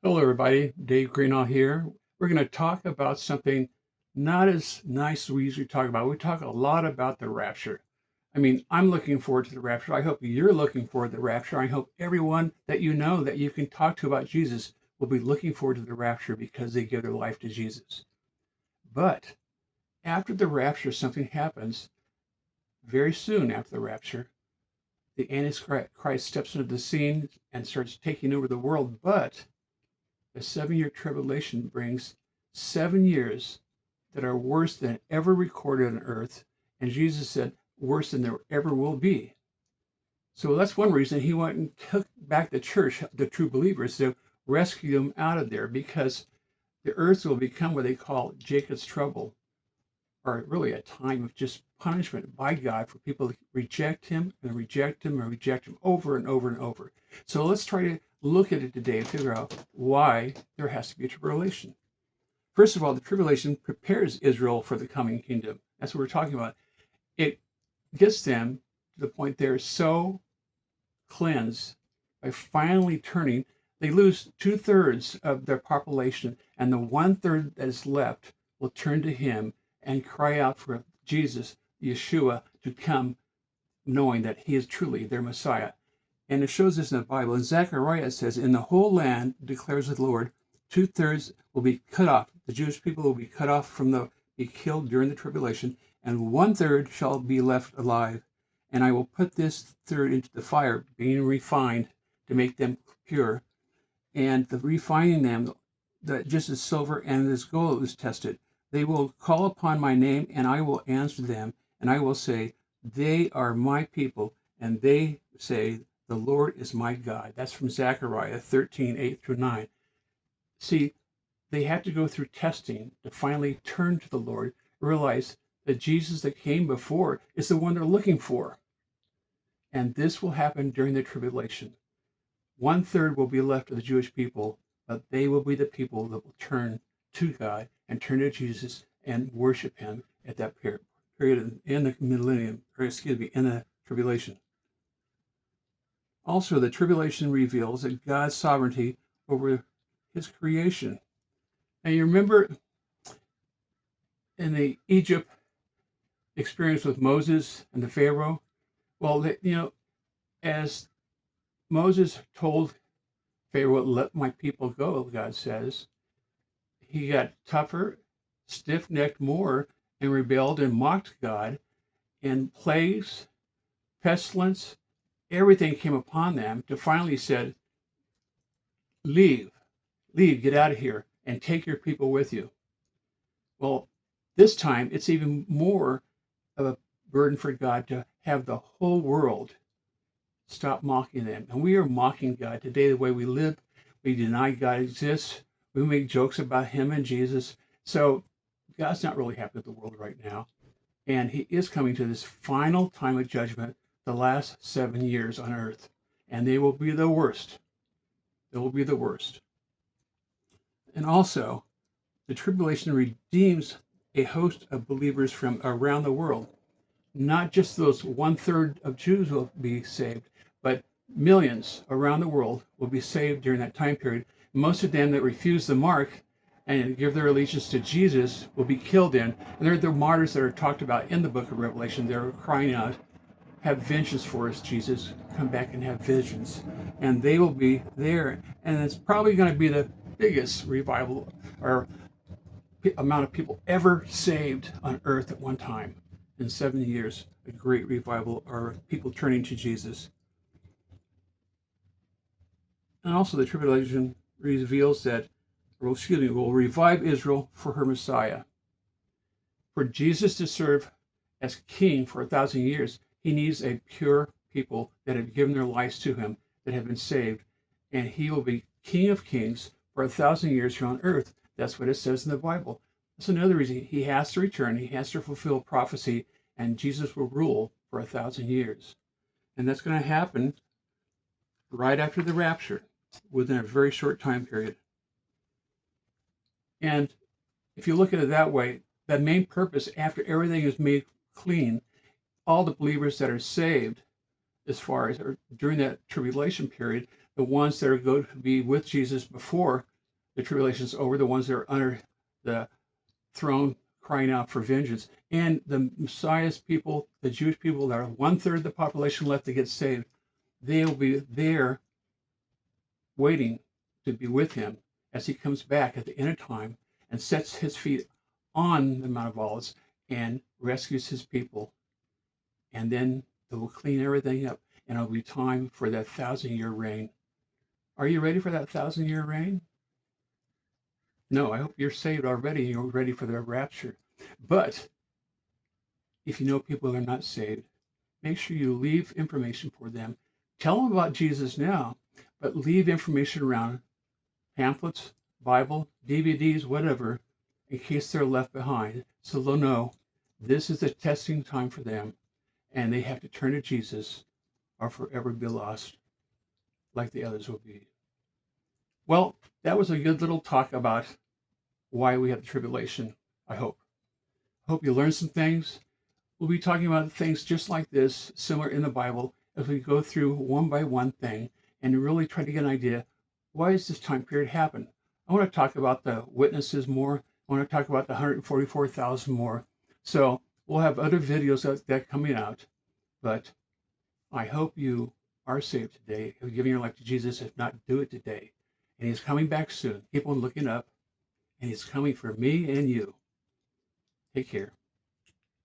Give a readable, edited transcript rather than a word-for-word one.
Hello, everybody. Dave Greenall here. We're going to talk about something not as nice as we usually talk about. We talk a lot about the rapture. I mean, I'm looking forward to the rapture. I hope you're looking forward to the rapture. I hope everyone that you know that you can talk to about Jesus will be looking forward to the rapture because they give their life to Jesus. But after the rapture, something happens very soon after the rapture. The Antichrist steps into the scene and starts taking over the world. But the 7 year tribulation brings 7 years that are worse than ever recorded on earth. And Jesus said, worse than there ever will be. So that's one reason he went and took back the church, the true believers, to rescue them out of there, because the earth will become what they call Jacob's trouble, or really a time of just punishment by God for people to reject him and reject him and reject him over and over and over. So let's try to look at it today and figure out why there has to be a tribulation. First of all, the tribulation prepares Israel for the coming kingdom. That's what we're talking about. It gets them to the point they're so cleansed by finally turning. They lose 2/3 of their population, and the 1/3 that is left will turn to him and cry out for Jesus, Yeshua, to come, knowing that he is truly their Messiah. And it shows this in the Bible. In Zechariah, it says, in the whole land, declares the Lord, 2/3 will be cut off. The Jewish people will be cut off be killed during the tribulation, and 1/3 shall be left alive. And I will put this third into the fire, being refined to make them pure. And the refining them, that just as silver and as gold is tested. They will call upon my name, and I will answer them, and I will say, they are my people, and they say, the Lord is my God. That's from Zechariah 13:8-9. See, they had to go through testing to finally turn to the Lord, realize that Jesus that came before is the one they're looking for. And this will happen during the tribulation. 1/3 will be left of the Jewish people, but they will be the people that will turn to God and turn to Jesus and worship him at that period in the millennium, or excuse me, in the tribulation. Also, the tribulation reveals that God's sovereignty over his creation. And you remember in the Egypt experience with Moses and the Pharaoh? Well, as Moses told Pharaoh, let my people go, God says, he got tougher, stiff-necked more, and rebelled and mocked God. And plagues, pestilence, everything came upon them to finally said, leave, get out of here, and take your people with you. Well, this time it's even more of a burden for God to have the whole world stop mocking them. And we are mocking God today the way we live. We deny God exists. We make jokes about him and Jesus. So God's not really happy with the world right now. And he is coming to this final time of judgment, the last 7 years on earth. And they will be the worst. They will be the worst. And also, the tribulation redeems a host of believers from around the world. Not just those 1/3 of Jews will be saved, but millions around the world will be saved during that time period. Most of them that refuse the mark and give their allegiance to Jesus will be killed in. And they're the martyrs that are talked about in the book of Revelation. They're crying out, have vengeance for us, Jesus. Come back and have vengeance. And they will be there. And it's probably going to be the biggest revival or amount of people ever saved on earth at one time. In 7 years, a great revival or people turning to Jesus. And also the tribulation reveals that, will revive Israel for her Messiah. For Jesus to serve as king for 1,000 years, he needs a pure people that have given their lives to him, that have been saved. And he will be King of Kings for 1,000 years here on earth. That's what it says in the Bible. That's another reason he has to return. He has to fulfill prophecy, and Jesus will rule for 1,000 years. And that's going to happen right after the rapture, within a very short time period. And if you look at it that way, the main purpose, after everything is made clean, all the believers that are saved, as far as during that tribulation period, the ones that are going to be with Jesus before The tribulation is over. The ones that are under the throne crying out for vengeance. And the Messiah's people, the Jewish people that are 1/3 of the population left to get saved, they will be there waiting to be with him as he comes back at the end of time and sets his feet on the Mount of Olives and rescues his people. And then they will clean everything up, and it'll be time for that 1,000-year reign. Are you ready for that 1,000-year reign? No, I hope you're saved already and you're ready for the rapture. But if you know people are not saved, make sure you leave information for them. Tell them about Jesus now, but leave information around, pamphlets, Bible, DVDs, whatever, in case they're left behind, so they'll know this is a testing time for them and they have to turn to Jesus or forever be lost like the others will be. Well, that was a good little talk about why we have the tribulation, I hope. I hope you learned some things. We'll be talking about things just like this, similar in the Bible, as we go through one by one thing and really try to get an idea, why does this time period happen? I want to talk about the witnesses more. I want to talk about the 144,000 more. So we'll have other videos that coming out, but I hope you are saved today. If you're giving your life to Jesus, if not, do it today. And he's coming back soon. Keep on looking up, and he's coming for me and you. Take care.